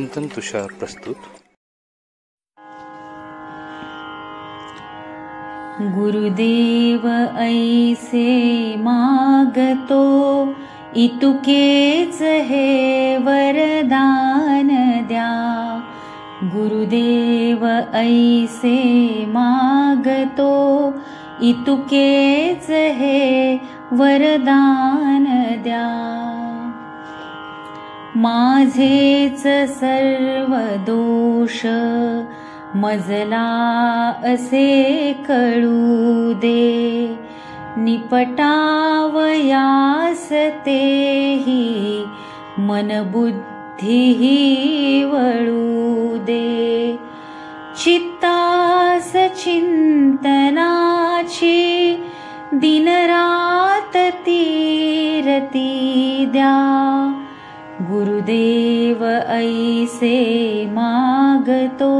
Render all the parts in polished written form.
चिंतन तुषार प्रस्तुत। गुरुदेव ऐसे मागतो, इतुकेच हे वरदान द्या। गुरुदेव ऐसे मागतो, इतुकेच हे वरदान द्या। माझेच सर्व दोष मजला असे कळू दे। निपटावयास तेही मनबुद्धीही वळू दे। चित्तास चिंतनाची दिनरात तीरती द्या। गुरुदेव ऐसे मागतो,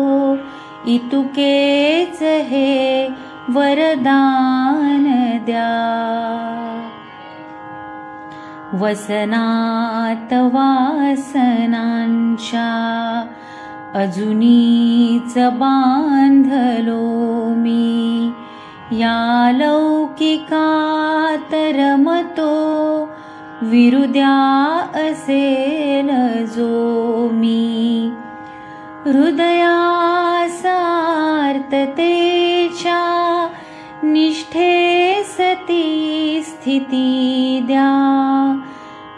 इतुकेच हे वरदान द्या। वसनात वासनांच्या अजूनीच बांधलो मी। या लौकिकात रमतो, विरुद्या असेल जो मी। हृदयासार्थतेच्या निष्ठेस ती स्थिती द्या।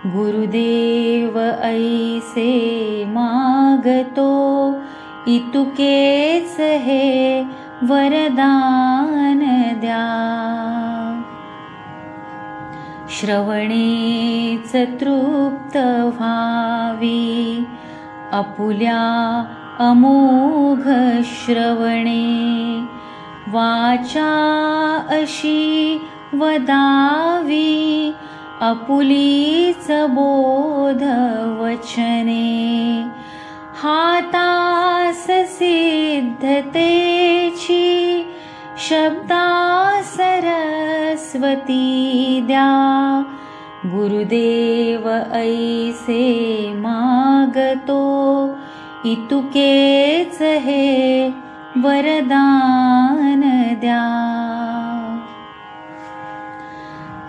गुरुदेव ऐसे मागतो, इतुकेच हे वरदान द्या। श्रवणेच तृप्त व्हावी, आपुल्या अमोघ श्रवणे। वाचा अशी वदावी, आपुलीच बोध वचने। हातास सिद्धतेची शब्दा सरस्वती द्या। गुरुदेव ऐसे मागतो, इतुकेच हे वरदान द्या।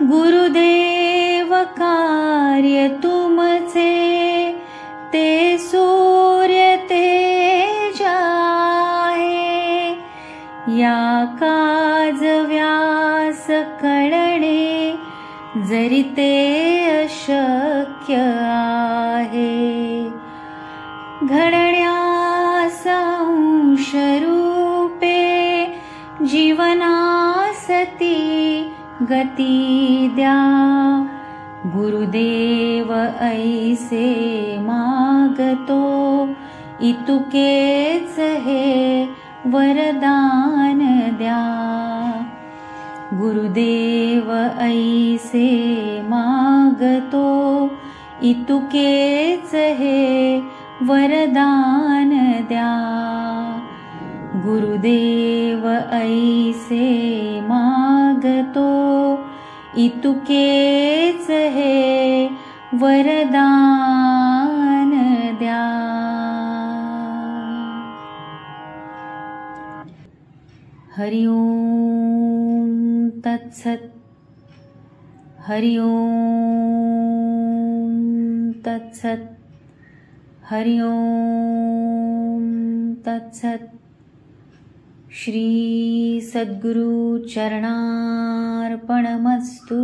गुरुदेव कार्य तुमचे, ते सूर्य तेज आहे। या काज व्यास कळणे, जरी ते अशक्य आहे। घडण्यास अंश रूपे, जीवनासती गती द्या। गुरुदेव ऐसे मागतो, इतुकेच हे वरदान द्या। गुरुदेव ऐसे मागतो, इतुकेच हे वरदान द्या। गुरुदेव ऐसे मागतो, इतुकेच हे वरदान द्या। हरि ओम तत्सत। हरि ओम तत्सत। हरि ओम तत्सत। श्री सद्गुरु चरणार्पणमस्तु।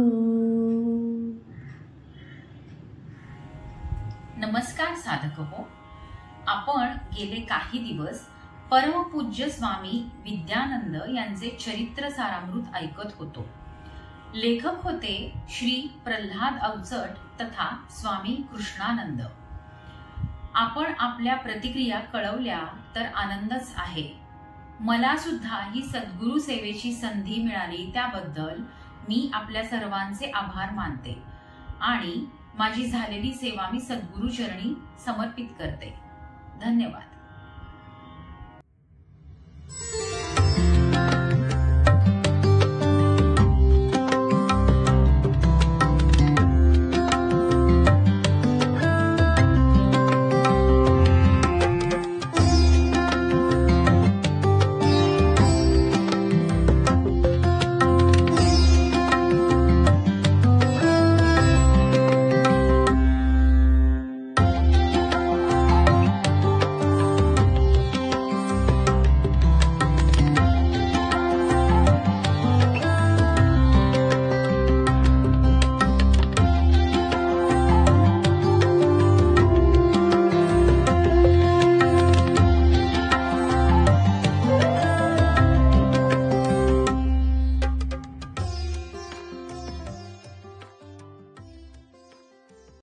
नमस्कार साधक हो, आपण गेले काही दिवस परमपूज्य स्वामी विद्यानंद यांचे चरित्र सारामृत ऐकत होतो। लेखक होते श्री प्रल्हाद अवचट तथा स्वामी कृष्णानंद। आपण आपल्या प्रतिक्रिया कळवल्या तर आनंदच आहे। मला सुद्धा ही सद्गुरु सेवेची संधी मिळाली त्याबद्दल मी आपल्या सर्वांचे आभार मानते आणि माझी झालेली सेवा मी सद्गुरु चरणी समर्पित करते। धन्यवाद।